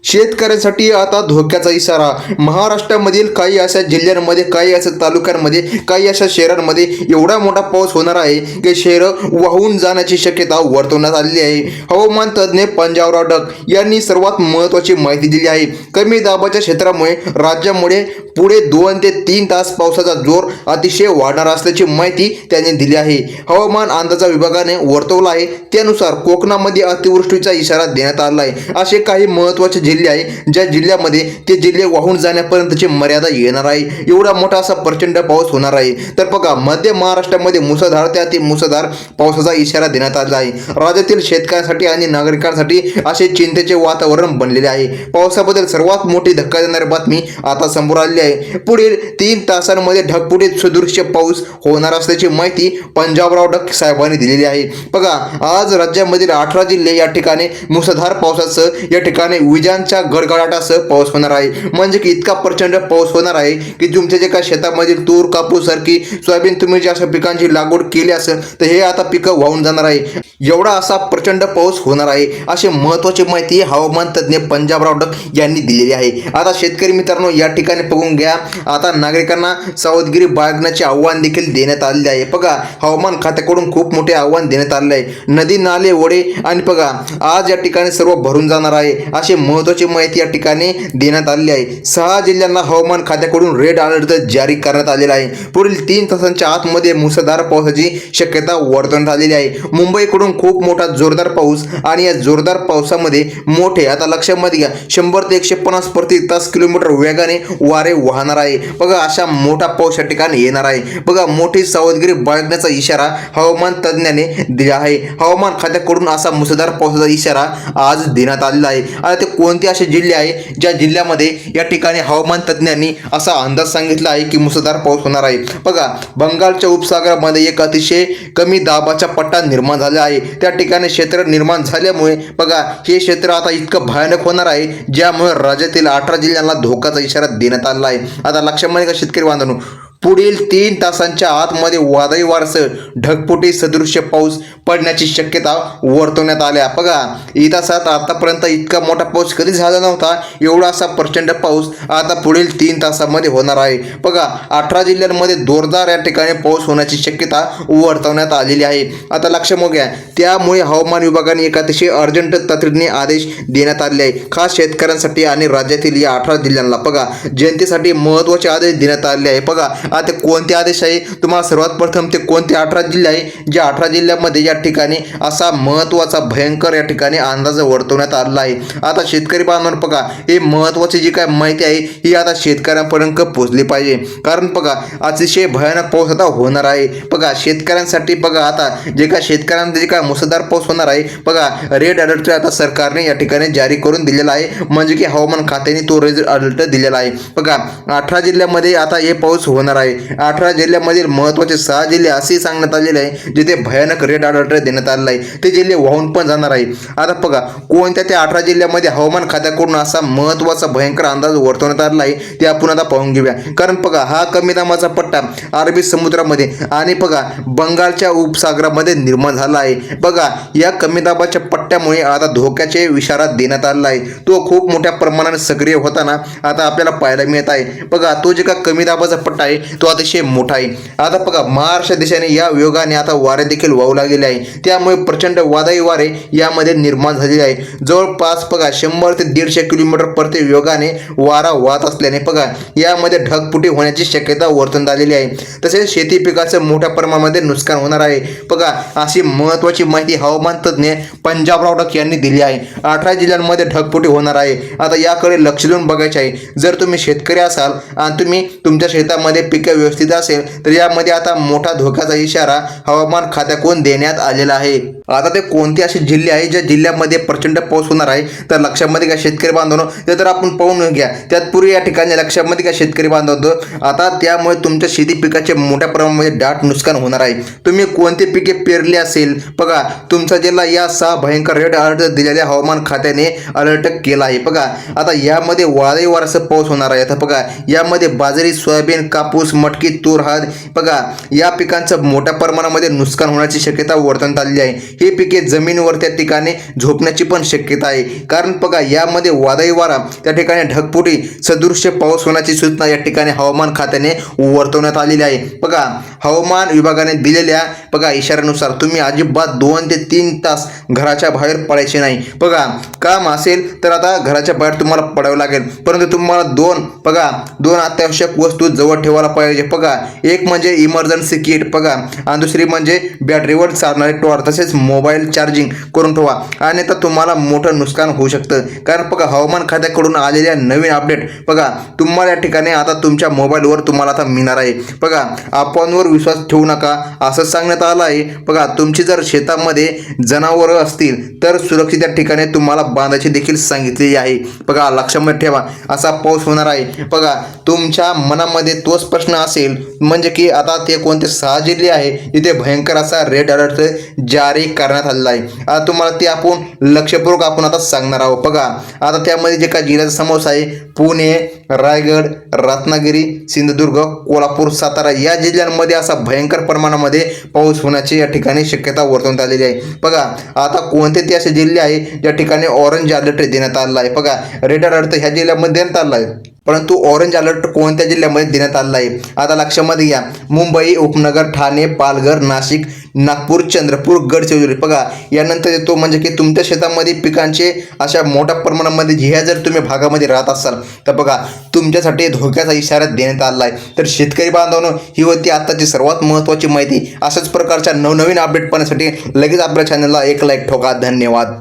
शेतकऱ्यांसाठी आता धोक्याचा इशारा. महाराष्ट्रामधील काही अशा जिल्ह्यांमध्ये, काही अशा तालुक्यांमध्ये, काही अशा शहरांमध्ये एवढा मोठा पाऊस होणार आहे की शहरं वाहून जाण्याची शक्यता वर्तवण्यात आलेली आहे. हवामान तज्ज्ञ पंजाबराव डक यांनी सर्वात महत्त्वाची माहिती दिली आहे. कमी दाबाच्या क्षेत्रामुळे राज्यामुळे पुढे 2 ते 3 तास पावसाचा जोर अतिशय वाढणार असल्याची माहिती त्यांनी दिली आहे. हवामान अंदाज विभागाने वर्तवला आहे. त्यानुसार कोकणामध्ये अतिवृष्टीचा इशारा देण्यात आला आहे. असे काही महत्त्वाचे जिल्हे आहे ज्या जिल्ह्यामध्ये ते जिल्हे वाहून जाण्यापर्यंतची मर्यादा येणार आहे. एवढा मोठा असा प्रचंड पाऊस होणार आहे. तर बघा, मध्य महाराष्ट्रामध्ये मुसळधार ते अति मुसळधार पावसाचा इशारा देण्यात आला आहे. राज्यातील शेतकऱ्यांसाठी आणि नागरिकांसाठी असे चिंतेचे वातावरण बनलेले आहे. पावसाबद्दल सर्वात मोठी धक्का देणारी बातमी आता समोर आली आहे. पुढील 3 तासांमध्ये ढगफुटीत सदृश्य पाऊस होणार असल्याची माहिती पंजाबराव डक साहेबांनी दिलेली आहे. बघा, आज राज्यामधील 18 जिल्हे या ठिकाणी मुसळधार पावसासह या ठिकाणी विजांच्या गडगडाटासह पाऊस होणार आहे. म्हणजे की इतका प्रचंड पाऊस होणार आहे की तुमच्या जे काय शेतामधील तूर, कापूस सारखी सोयाबीन तुम्ही ज्या अशा पिकांची लागवड केली असेल तर हे आता पिकं वाहून जाणार आहे. एवढा असा प्रचंड पाऊस होणार आहे अशी महत्त्वाची माहिती हवामान तज्ज्ञ पंजाबराव डक यांनी दिलेली आहे. आता शेतकरी मित्रांनो, या ठिकाणी बघून घ्या, आता नागरिकांना सावधगिरी बाळगण्याचे आव्हान देखील देण्यात आलेले आहे. बघा, हवामान खात्याकडून खूप मोठे आव्हान देण्यात आले आहे. नदी, नाले, ओढे आणि बघा आज या ठिकाणी सर्व भरून जाणार आहे अशी महत्त्वाची माहिती या ठिकाणी देण्यात आलेली आहे. 6 जिल्ह्यांना हवामान खात्याकडून रेड अलर्ट जारी करण्यात आलेला आहे. पुढील 3 तासांच्या आतमध्ये मुसळधार पावसाची शक्यता वर्तवण्यात आलेली आहे. मुंबईकडून खूप मोठा जोरदार पाऊस आणि या जोरदार पावसामध्ये मोठे, आता लक्षामध्ये घ्या, 100 ते 150 प्रति तास किलोमीटर वेगाने वारे वाहणार आहे. बघा, अशा मोठा पाऊस या ठिकाणी येणार आहे. बघा, मोठी सावधगिरी बाळगण्याचा इशारा हवामान तज्ज्ञाने दिला आहे. हवामान खात्याकडून असा मुसळधार पावसाचा इशारा आज देण्यात आलेला आहे. आता ते कोणते असे जिल्हे आहे ज्या जिल्ह्यामध्ये या ठिकाणी हवामान तज्ज्ञांनी असा अंदाज सांगितला आहे की मुसळधार पाऊस होणार आहे. बघा, बंगालच्या उपसागरामध्ये एक अतिशय कमी दाबाचा पट्टा निर्माण झाला आहे. त्या ठिकाणी क्षेत्र निर्माण झाल्यामुळे बघा हे क्षेत्र आता इतकं भयानक होणार आहे ज्यामुळे राज्यातील 18 जिल्ह्यांना धोक्याचा इशारा देण्यात आला आहे. आता लक्षामध्ये का शेतकरी बांधवांनो, पुढील 3 तासांच्या आतमध्ये वादळी वाऱ्यासह ढगफुटी सदृश्य पाऊस पडण्याची शक्यता वर्तवण्यात आल्या. बघा, इतिहासात आतापर्यंत इतका मोठा पाऊस कधी झाला नव्हता. एवढा असा प्रचंड पाऊस आता पुढील 3 तासामध्ये होणार आहे. बघा, 18 जिल्ह्यांमध्ये जोरदार या ठिकाणी पाऊस होण्याची शक्यता वर्तवण्यात आलेली आहे. आता लक्षात घ्या, त्यामुळे हवामान विभागाने एक अतिशय अर्जंट तातडीने आदेश देण्यात आले आहे खास शेतकऱ्यांसाठी आणि राज्यातील या 18 जिल्ह्यांना. बघा, जनतेसाठी महत्त्वाचे आदेश देण्यात आले आहे. बघा, आता कोणते आदेश आहे, तुम्हाला सर्वात प्रथम ते कोणते 18 जिल्हे आहे ज्या 18 जिल्ह्यामध्ये या ठिकाणी असा महत्त्वाचा भयंकर या ठिकाणी अंदाज वर्तवण्यात आलेला आहे. आता शेतकरी बांधवांनो, बघा, हे महत्त्वाची जी काय माहिती आहे ही आता शेतकऱ्यांपर्यंत पोहोचली पाहिजे. कारण बघा, अतिशय भयानक पाऊस आता होणार आहे. बघा, शेतकऱ्यांसाठी बघा आता जे काय शेतकऱ्यांमध्ये जे काय मुसळधार पाऊस होणार आहे, बघा रेड अलर्ट आता सरकारने या ठिकाणी जारी करून दिलेला आहे. म्हणजे की हवामान खात्याने तो रेड अलर्ट दिलेला आहे. बघा, 18 जिल्ह्यामध्ये आता हे पाऊस होणार आहे. 18 जिल्ह्यामधील महत्त्वाचे 6 जिल्हे असे सांगण्यात आलेले आहे जिथे भयानक रेड अलर्ट देण्यात आलेला आहे. ते जिल्हे वाहून पण जाणार आहे. आता बघा, कोणत्या त्या 18 जिल्ह्यामध्ये हवामान खात्याकडून असा महत्त्वाचा भयंकर अंदाज वर्तवण्यात आलेला आहे ते आपण आता पाहून घेऊया. कारण बघा, हा कमी दाबाचा पट्टा अरबी समुद्रामध्ये आणि बघा बंगालच्या उपसागरामध्ये निर्माण झाला आहे. बघा, या कमी दाबाच्या पट्ट्यामुळे आता धोक्याचे इशारा देण्यात आलेला आहे. तो खूप मोठ्या प्रमाणात सक्रिय होताना आता आपल्याला पाहायला मिळत आहे. बघा, तो जे का कमी दाबाचा पट्टा आहे तो अतिशय मोठा आहे. आता बघा, महाराष्ट्र देशाने या योगाने आता वारे देखील वाहू लागलेले आहे. त्यामुळे प्रचंड वादळी वारे यामध्ये निर्माण झालेले आहे. जवळपास बघा 100 ते 150 किलोमीटर प्रति वेगाने वारा वाहत असल्याने बघा यामध्ये ढगफुटी होण्याची शक्यता वर्तवण्यात आलेली आहे. तसेच शेती पिकाचं मोठ्या प्रमाणामध्ये नुकसान होणार आहे. बघा, अशी महत्त्वाची माहिती हवामान तज्ज्ञ पंजाबराव डक यांनी दिली आहे. 18 जिल्ह्यांमध्ये ढगफुटी होणार आहे. आता याकडे लक्ष देऊन बघायचे आहे. जर तुम्ही शेतकरी असाल आणि तुम्ही तुमच्या शेतामध्ये पिके व्यवस्थित असेल तर यामध्ये आता मोठा धोक्याचा इशारा हवामान खात्याकडून देण्यात आलेला आहे. आता ते कोणते असे जिल्हे आहे ज्या जिल्ह्यामध्ये प्रचंड पाऊस होणार आहे तर लक्षामध्ये काय शेतकरी बांधवांनो, ते तर आपण पाहून घ्या. त्यातपूर्वी या ठिकाणी लक्षामध्ये काय शेतकरी बांधवांनो, आता त्यामुळे तुमच्या शेती पिकाचे मोठ्या प्रमाणामध्ये दाट नुकसान होणार आहे. तुम्ही कोणते पिके पेरली असेल, बघा तुमचा जिल्हा या 6 भयंकर रेड अलर्ट दिलेल्या हवामान खात्याने अलर्ट केला आहे. बघा, आता यामध्ये वादळी वाऱ्यासह पाऊस होणार आहे. आता बघा, यामध्ये बाजरी, सोयाबीन, कापूस, मटकी, तूर, हळद, बघा या पिकांचं मोठ्या प्रमाणामध्ये नुकसान होण्याची शक्यता वर्तवण्यात आलेली आहे. हे पिके जमिनीवर त्या ठिकाणी झोपण्याची पण शक्यता आहे. कारण बघा यामध्ये वादळी वारा त्या ठिकाणी ढगफुटी सदृश्य पाऊस होण्याची सूचना या ठिकाणी हवामान खात्याने वर्तवण्यात आलेली आहे. बघा हवामान विभागाने दिलेल्या बघा इशाऱ्यानुसार तुम्ही अजिबात 2 ते 3 तास घराच्या बाहेर पडायचे नाही. बघा काम असेल तर आता घराच्या बाहेर तुम्हाला पडावं लागेल, परंतु तुम्हाला दोन अत्यावश्यक वस्तू जवळ ठेवायला पाहिजे. बघा एक म्हणजे इमर्जन्सी किट बघा, आणि दुसरी म्हणजे बॅटरीवर चालणारे टॉर्च, तसेच मोबाईल चार्जिंग करून ठेवा, अन्यथा तुम्हाला मोठं नुकसान होऊ शकतं. कारण बघा हवामान खात्याकडून आलेल्या नवीन अपडेट बघा तुम्हाला या ठिकाणी आता तुमच्या मोबाईलवर तुम्हाला आता मिळणार आहे. बघा अफवांवर विश्वास ठेवू नका असं सांगण्यात आलं आहे. बघा तुमची जर शेतामध्ये जनावरं असतील तर सुरक्षित त्या ठिकाणी तुम्हाला बांधायची देखील सांगितलेली आहे. बघा लक्षामध्ये ठेवा असा पाऊस होणार आहे. बघा तुमच्या मनामध्ये तोच प्रश्न असेल म्हणजे की आता ते कोणते 6 जिल्हे आहे तिथे भयंकर असा रेड अलर्ट जारी करण्यात आलेला आहे. आता तुम्हाला ते आपण लक्षपूर्वक आपण आता सांगणार आहोत. बघा आता त्यामध्ये जे काही जिल्ह्याचा समावेश आहे पुणे, रायगड, रत्नागिरी, सिंधुदुर्ग, कोल्हापूर, सातारा या जिल्ह्यांमध्ये असा भयंकर प्रमाणामध्ये पाऊस होण्याची या ठिकाणी शक्यता वर्तवण्यात आलेली आहे. बघा आता कोणते ते असे जिल्हे आहे ज्या ठिकाणी ऑरेंज अलर्ट देण्यात आलेला आहे. बघा रेड अलर्ट ह्या जिल्ह्यामध्ये देण्यात आला आहे, परंतु ऑरेंज अलर्ट कोणत्या जिल्ह्यामध्ये देण्यात आलेला आहे आता लक्षामध्ये घ्या. मुंबई, उपनगर, ठाणे, पालघर, नाशिक, नागपूर, चंद्रपूर, गडचिरोली. बघा यानंतर येतो म्हणजे की तुमच्या शेतामध्ये पिकांचे अशा मोठ्या प्रमाणामध्ये ह्या जर तुम्ही भागामध्ये राहत असाल तर बघा तुमच्यासाठी धोक्याचा इशारा देण्यात आला आहे. तर शेतकरी बांधवांनो ही होती आताची सर्वात महत्त्वाची माहिती. अशाच प्रकारच्या नवनवीन अपडेट पाहण्यासाठी लगेच आपल्या चॅनलला एक लाईक ठोका. धन्यवाद.